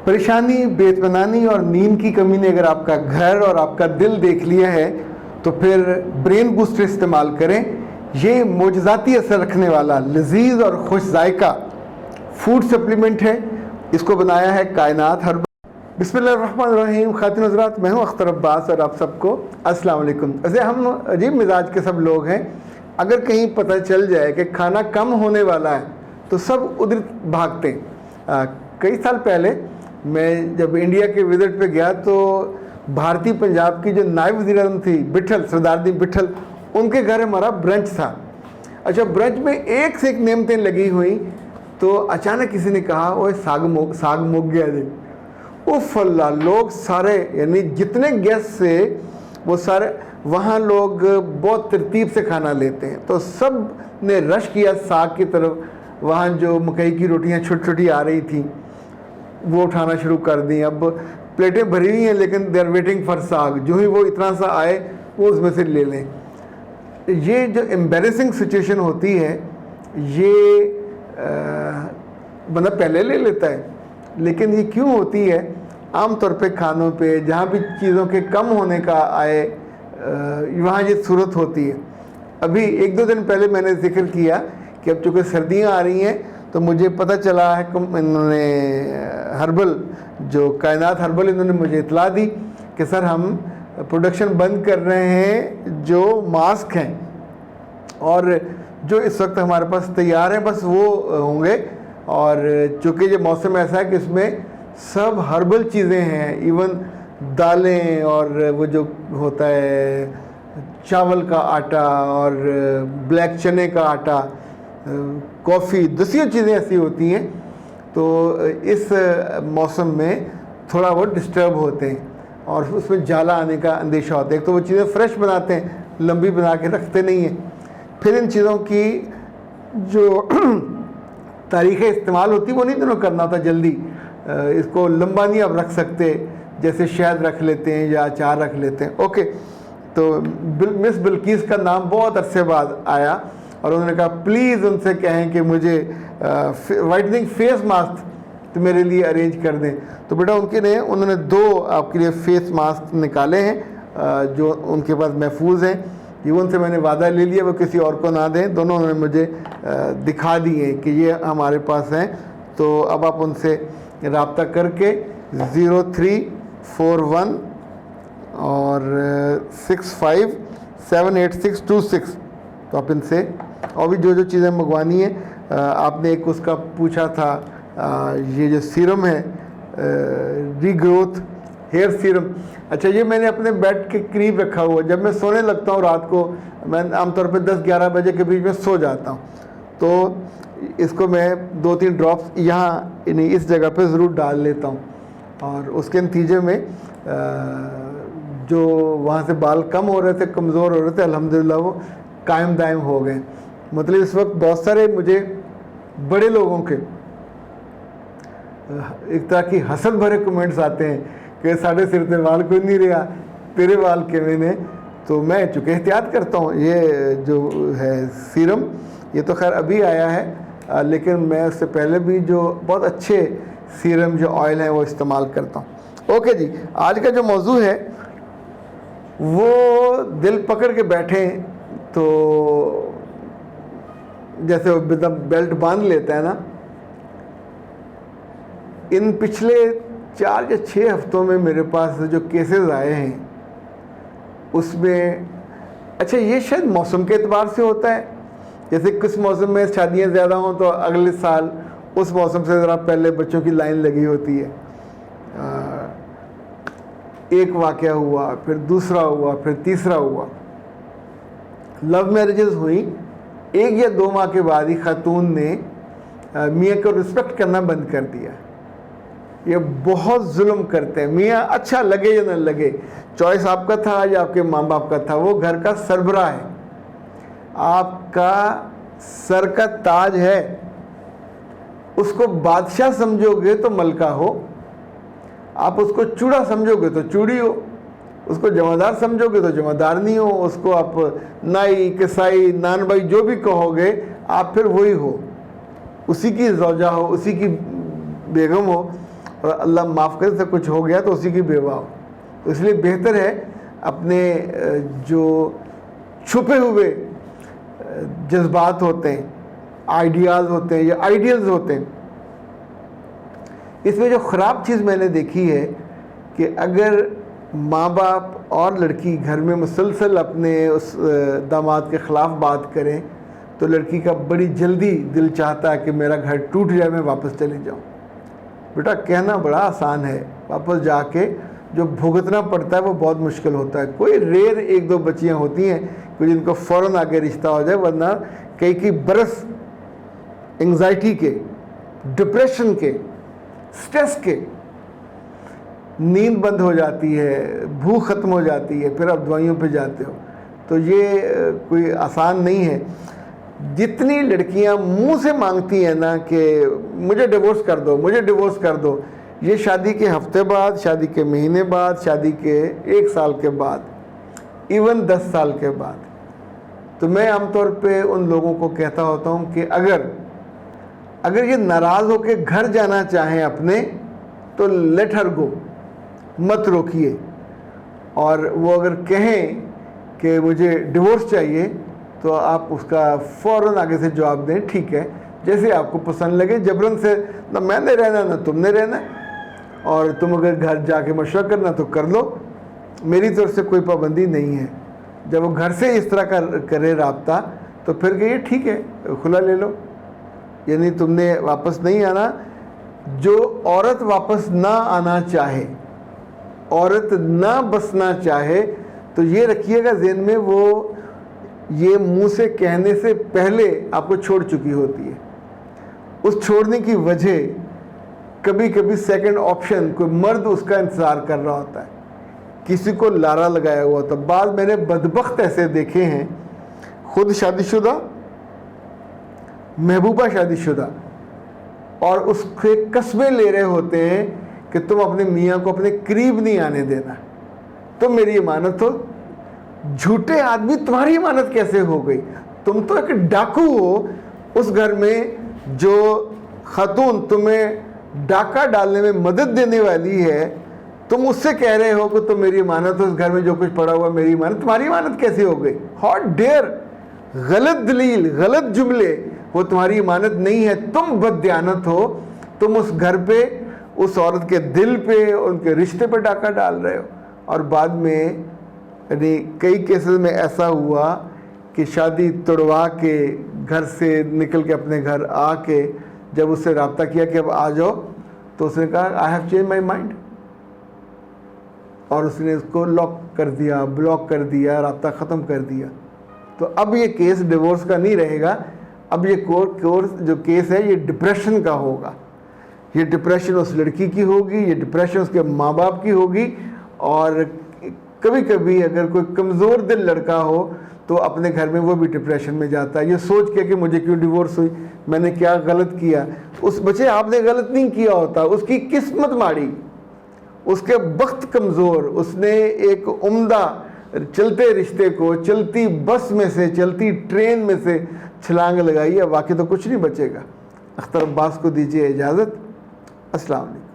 परेशानी, बेइत्मीनानी और नींद की कमी ने अगर आपका घर और आपका दिल देख लिया है तो फिर ब्रेन बूस्टर इस्तेमाल करें। ये मोजज़ाती असर रखने वाला लजीज और खुश जायका फूड सप्लीमेंट है। इसको बनाया है कायनात हर्बल। बिस्मिल्लाहिर्रहमानिर्रहीम। खातिन हज़रात, मैं हूँ अख्तर अब्बास और आप सबको अस्सलाम वालेकुम। वैसे हम अजीब मिजाज के सब लोग हैं। अगर कहीं पता चल जाए कि खाना कम होने वाला है तो सब उधर भागते हैं। कई साल पहले मैं जब इंडिया के विज़िट पे गया तो भारतीय पंजाब की जो नायब वज़ीर-ए-आज़म थी बिठल, सरदारनी बिठल, उनके घर हमारा ब्रंच था। अच्छा, ब्रंच में एक से एक नेमतें लगी हुई तो अचानक किसी ने कहा वो साग मुक गया जी। उफ़ अल्लाह, लोग सारे यानी जितने गेस्ट से वो सारे, वहाँ लोग बहुत तरतीब से खाना लेते हैं तो सब ने रश किया साग की तरफ। वहाँ जो मकई की रोटियाँ छोटी छोटी आ रही थी वो उठाना शुरू कर दी। अब प्लेटें भरी हुई हैं लेकिन दे आर वेटिंग फॉर साग। जो ही वो इतना सा आए वो उसमें से ले लें। ये जो एम्बेरसिंग सिचुएशन होती है ये बंदा पहले ले लेता है, लेकिन ये क्यों होती है? आम तौर पे खानों पे जहाँ भी चीज़ों के कम होने का आए वहाँ ये सूरत होती है। अभी एक दो दिन पहले मैंने जिक्र किया कि अब चूँकि सर्दियाँ आ रही हैं तो मुझे पता चला है कि इन्होंने हर्बल, जो कायनात हर्बल, इन्होंने मुझे इतला दी कि सर हम प्रोडक्शन बंद कर रहे हैं जो मास्क हैं, और जो इस वक्त हमारे पास तैयार हैं बस वो होंगे। और चूँकि ये मौसम ऐसा है कि इसमें सब हर्बल चीज़ें हैं, इवन दालें और वो जो होता है चावल का आटा और ब्लैक चने का आटा, कॉफ़ी, दूसरी चीज़ें ऐसी होती हैं। तो इस मौसम में थोड़ा वो डिस्टर्ब होते हैं और उसमें जाला आने का अंदेशा होता है। एक तो वो चीज़ें फ्रेश बनाते हैं, लंबी बना के रखते नहीं हैं। फिर इन चीज़ों की जो तारीख़ इस्तेमाल होती वो नहीं दोनों करना होता जल्दी। इसको लंबा नहीं आप रख सकते, जैसे शहद रख लेते हैं या अचार रख लेते हैं। ओके, तो मिस बिल्किस का नाम बहुत अरसे बाद आया और उन्होंने कहा प्लीज़ उनसे कहें कि मुझे वाइटनिंग फेस मास्क तो मेरे लिए अरेंज कर दें। तो बेटा उन्होंने 2 आपके लिए फेस मास्क निकाले हैं जो उनके पास महफूज हैं। ये उनसे मैंने वादा ले लिया वो किसी और को ना दें। दोनों उन्होंने मुझे दिखा दिए कि ये हमारे पास हैं। तो अब आप उनसे रब्ता करके 0341 और 657826, तो आप इनसे और भी जो चीज़ें मंगवानी है। आपने एक उसका पूछा था, ये जो सीरम है रीग्रोथ हेयर सीरम। अच्छा, ये मैंने अपने बेड के करीब रखा हुआ। जब मैं सोने लगता हूँ रात को, मैं आमतौर पे 10-11 बजे के बीच में सो जाता हूँ, तो इसको मैं 2-3 ड्रॉप्स यहाँ इस जगह पे ज़रूर डाल लेता हूँ और उसके नतीजे में जो वहाँ से बाल कम हो रहे थे, कमज़ोर हो रहे थे, अल्हम्दुलिल्लाह वो कायम दायम हो गए। मतलब इस वक्त बहुत सारे मुझे बड़े लोगों के एक तरह की हसद भरे कमेंट्स आते हैं कि साढ़े सिर ते बाल कोई नहीं रहा, तेरे बाल किवें ने। तो मैं चूँकि एहतियात करता हूँ, ये जो है सीरम ये तो खैर अभी आया है, लेकिन मैं उससे पहले भी जो बहुत अच्छे सीरम जो ऑयल हैं वो इस्तेमाल करता हूँ। ओके जी, आज का जो मौजू है वो दिल पकड़ के बैठे तो जैसे वो बेल्ट बांध लेता है ना। इन पिछले 4 या 6 हफ्तों में मेरे पास जो केसेस आए हैं उसमें, अच्छा ये शायद मौसम के एतबार से होता है। जैसे किस मौसम में शादियाँ ज़्यादा हों तो अगले साल उस मौसम से ज़रा पहले बच्चों की लाइन लगी होती है। एक वाक़या हुआ, फिर दूसरा हुआ, फिर तीसरा हुआ। लव मैरिजेस हुई, 1 या 2 माह के बाद ही खातून ने मियाँ को रिस्पेक्ट करना बंद कर दिया। ये बहुत जुल्म करते हैं। मियाँ अच्छा लगे या न लगे, चॉइस आपका था या आपके माँ बाप का था, वो घर का सरबराह है, आपका सर का ताज है। उसको बादशाह समझोगे तो मलका हो, आप उसको चूड़ा समझोगे तो चूड़ी हो, उसको जमादार समझोगे तो जमादार नहीं हो, उसको आप नाई, किसाई, नान भाई जो भी कहोगे आप फिर वही हो, उसी की ज़ौजा हो, उसी की बेगम हो। और अल्लाह माफ़ करे से कुछ हो गया तो उसी की बेवा हो। तो इसलिए बेहतर है अपने जो छुपे हुए जज्बात होते हैं, आइडियाज़ होते हैं या आइडियल्स होते हैं, इसमें जो ख़राब चीज़ मैंने देखी है कि अगर माँ बाप और लड़की घर में मुसलसल अपने उस दामाद के ख़िलाफ़ बात करें तो लड़की का बड़ी जल्दी दिल चाहता है कि मेरा घर टूट जाए, मैं वापस चले जाऊँ। बेटा कहना बड़ा आसान है, वापस जाके जो भुगतना पड़ता है वो बहुत मुश्किल होता है। कोई रेयर एक दो बच्चियाँ होती हैं कि जिनको फ़ौरन आगे रिश्ता हो जाए, वरना कई बरस एंग्जाइटी के, डिप्रेशन के, स्ट्रेस के, नींद बंद हो जाती है, भूख ख़त्म हो जाती है, फिर आप दवाइयों पे जाते हो। तो ये कोई आसान नहीं है। जितनी लड़कियां मुंह से मांगती हैं ना कि मुझे डिवोर्स कर दो, मुझे डिवोर्स कर दो, ये शादी के हफ्ते बाद, शादी के महीने बाद, शादी के 1 साल के बाद, इवन 10 साल के बाद। तो मैं आमतौर पे उन लोगों को कहता होता हूँ कि अगर ये नाराज़ होकर घर जाना चाहें अपने, तो लेट हर गो, मत रोकिए। और वो अगर कहें कि मुझे डिवोर्स चाहिए तो आप उसका फ़ौरन आगे से जवाब दें, ठीक है, जैसे आपको पसंद लगे। जबरन से ना मैंने रहना ना तुमने रहना, और तुम अगर घर जाके मशवरा करना तो कर लो, मेरी तरफ से कोई पाबंदी नहीं है। जब वो घर से इस तरह का करे राब्ता तो फिर कहिए ठीक है खुला ले लो, यानी तुमने वापस नहीं आना। जो औरत वापस ना आना चाहे, औरत ना बसना चाहे, तो ये रखिएगा ज़हन में वो ये मुंह से कहने से पहले आपको छोड़ चुकी होती है। उस छोड़ने की वजह कभी कभी सेकंड ऑप्शन कोई मर्द उसका इंतज़ार कर रहा होता है, किसी को लारा लगाया हुआ होता है। बाद मैंने बदबख्त ऐसे देखे हैं, खुद शादीशुदा, महबूबा शादीशुदा, और उसके कस्में ले रहे होते हैं कि तुम अपने मियाँ को अपने करीब नहीं आने देना, तुम मेरी इमानत हो। झूठे आदमी, तुम्हारी इमानत कैसे हो गई? तुम तो एक डाकू हो। उस घर में जो खातून तुम्हें डाका डालने में मदद देने वाली है, तुम उससे कह रहे हो कि तुम मेरी इमानत हो, उस घर में जो कुछ पड़ा हुआ मेरी इमानत, तुम्हारी इमानत कैसे हो गई? How dare! गलत दलील, गलत जुमले, वो तुम्हारी इमानत नहीं है, तुम बददियानत हो। तुम उस घर पे, उस औरत के दिल पे, उनके रिश्ते पे डाका डाल रहे हो। और बाद में यानी कई केसेस में ऐसा हुआ कि शादी तोड़वा के घर से निकल के अपने घर आके जब उससे रब्ता किया कि अब आ जाओ, तो उसने कहा I have change my mind, और उसने उसको लॉक कर दिया, ब्लॉक कर दिया, रब्ता ख़त्म कर दिया। तो अब ये केस डिवोर्स का नहीं रहेगा, अब ये कोर्स जो केस है ये डिप्रेशन का होगा। ये डिप्रेशन उस लड़की की होगी, ये डिप्रेशन उसके माँ बाप की होगी। और कभी कभी अगर कोई कमज़ोर दिल लड़का हो तो अपने घर में वो भी डिप्रेशन में जाता है, ये सोच के कि मुझे क्यों डिवोर्स हुई, मैंने क्या गलत किया। उस बच्चे आपने गलत नहीं किया होता, उसकी किस्मत माड़ी, उसके वक्त कमज़ोर, उसने एक उम्दा चलते रिश्ते को चलती बस में से, चलती ट्रेन में से छलांग लगाई है, बाकी तो कुछ नहीं बचेगा। अख्तर अब्बास को दीजिए इजाज़त। अस्सलाम वालेकुम।